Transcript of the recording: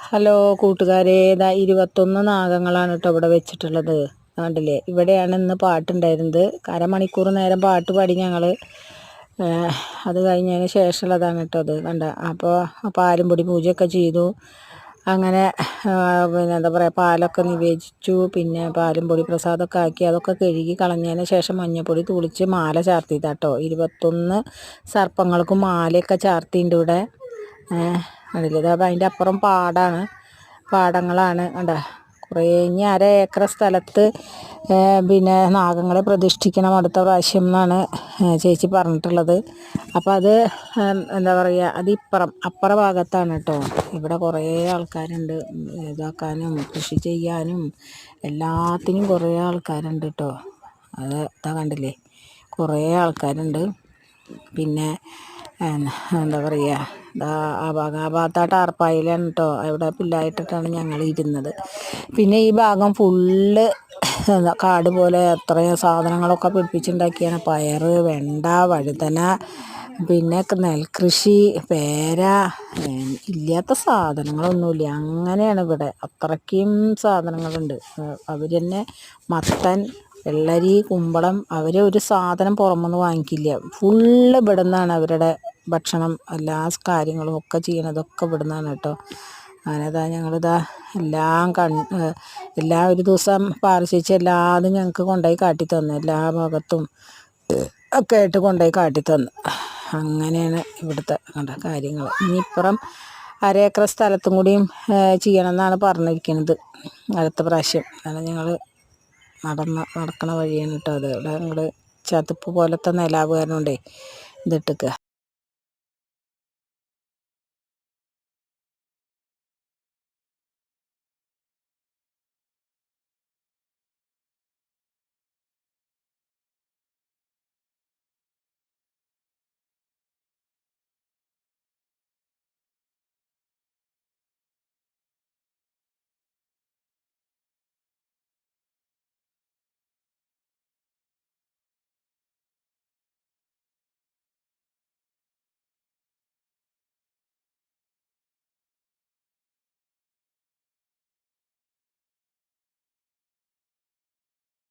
Hello കൂട്ടുകാരെ, ഇതാ 21 നാഗങ്ങളാണ് കേട്ടോ ഇവിടെ വെച്ചിട്ടുള്ളത്. കണ്ടില്ലേ, ഇവിടെയാണ് ഇന്ന് പാട്ടുണ്ടായിരുന്നത്. അരമണിക്കൂർ നേരം പാട്ട് പാടി ഞങ്ങൾ. അത് കഴിഞ്ഞതിന് ശേഷമുള്ളതാണ് കേട്ടോ അത്. കണ്ട, അപ്പോൾ പാലും പൊടി പൂജയൊക്കെ ചെയ്തു. അങ്ങനെ പിന്നെ എന്താ പറയുക, പാലൊക്കെ നിവേദിച്ചു. പിന്നെ പാലും പൊടി പ്രസാദമൊക്കെ ആക്കി അതൊക്കെ കഴുകി കളഞ്ഞതിന് ശേഷം മഞ്ഞപ്പൊടി തുളിച്ച് മാല ചാർത്തിയതാട്ടോ. 21 സർപ്പങ്ങൾക്കും മാലയൊക്കെ ചാർത്തിയിട്ടുണ്ട് ഇവിടെ. അതിലിത് അതിൻ്റെ അപ്പുറം പാടങ്ങളാണ്. കണ്ടോ, കുറേ ഇനി 1/2 ഏക്കർ സ്ഥലത്ത് പിന്നെ നാഗങ്ങളെ പ്രതിഷ്ഠിക്കണം അടുത്ത പ്രാവശ്യം എന്നാണ് ചേച്ചി പറഞ്ഞിട്ടുള്ളത്. അപ്പോൾ അത് എന്താ പറയുക, അത് അപ്പുറ ഭാഗത്താണ് കേട്ടോ. ഇവിടെ കുറേ ആൾക്കാരുണ്ട്, ഇതാക്കാനും കൃഷി ചെയ്യാനും എല്ലാത്തിനും കുറേ ആൾക്കാരുണ്ട് കേട്ടോ. അത് ഇതാ കണ്ടില്ലേ, കുറേ ആൾക്കാരുണ്ട്. പിന്നെ എന്താ പറയുക, ആ ഭാഗത്താ ടാർപ്പായിലാണ് കേട്ടോ. അവിടെ പുല്ലായിട്ടിട്ടാണ് ഞങ്ങൾ ഇരുന്നത്. പിന്നെ ഈ ഭാഗം ഫുള്ള് കാട് പോലെ അത്രയും സാധനങ്ങളൊക്കെ പിടിപ്പിച്ചുണ്ടാക്കിയാണ്. പയറ്, വെണ്ട, വഴുതന, പിന്നെ നെൽകൃഷി, പേര, ഇല്ലാത്ത സാധനങ്ങളൊന്നുമില്ല. അങ്ങനെയാണ് ഇവിടെ, അത്രയ്ക്കും സാധനങ്ങളുണ്ട്. അവർ തന്നെ മത്തൻ, വെള്ളരി, കുമ്പളം, അവർ ഒരു സാധനം പുറമൊന്നും വാങ്ങിക്കില്ല. ഫുള്ള് ഇവിടെ നിന്നാണ് അവരുടെ ഭക്ഷണം, എല്ലാ കാര്യങ്ങളും ഒക്കെ ചെയ്യണതൊക്കെ ഇവിടെ നിന്നാണ് കേട്ടോ. അങ്ങനെതാ ഞങ്ങളിതാ എല്ലാ ഒരു ദിവസം പാർശ്വിച്ച് എല്ലാതും ഞങ്ങൾക്ക് കൊണ്ടുപോയി കാട്ടിത്തന്നു. എല്ലാ ഭാഗത്തും ഒക്കെ ആയിട്ട് കൊണ്ടുപോയി കാട്ടിത്തന്നു. അങ്ങനെയാണ് ഇവിടുത്തെ കാര്യങ്ങൾ. ഇനിയിപ്പുറം 1/2 ഏക്കർ സ്ഥലത്തും കൂടിയും ചെയ്യണം എന്നാണ് പറഞ്ഞിരിക്കുന്നത് അടുത്ത പ്രാവശ്യം. അതാണ് ഞങ്ങൾ നടക്കണ വഴിയാണ് കേട്ടോ അത്. ഇവിടെ ഞങ്ങൾ ചതുപ്പ് പോലത്തെ നിലാവ് കാരണം കൊണ്ടേ ഇതിട്ടിക്കുക.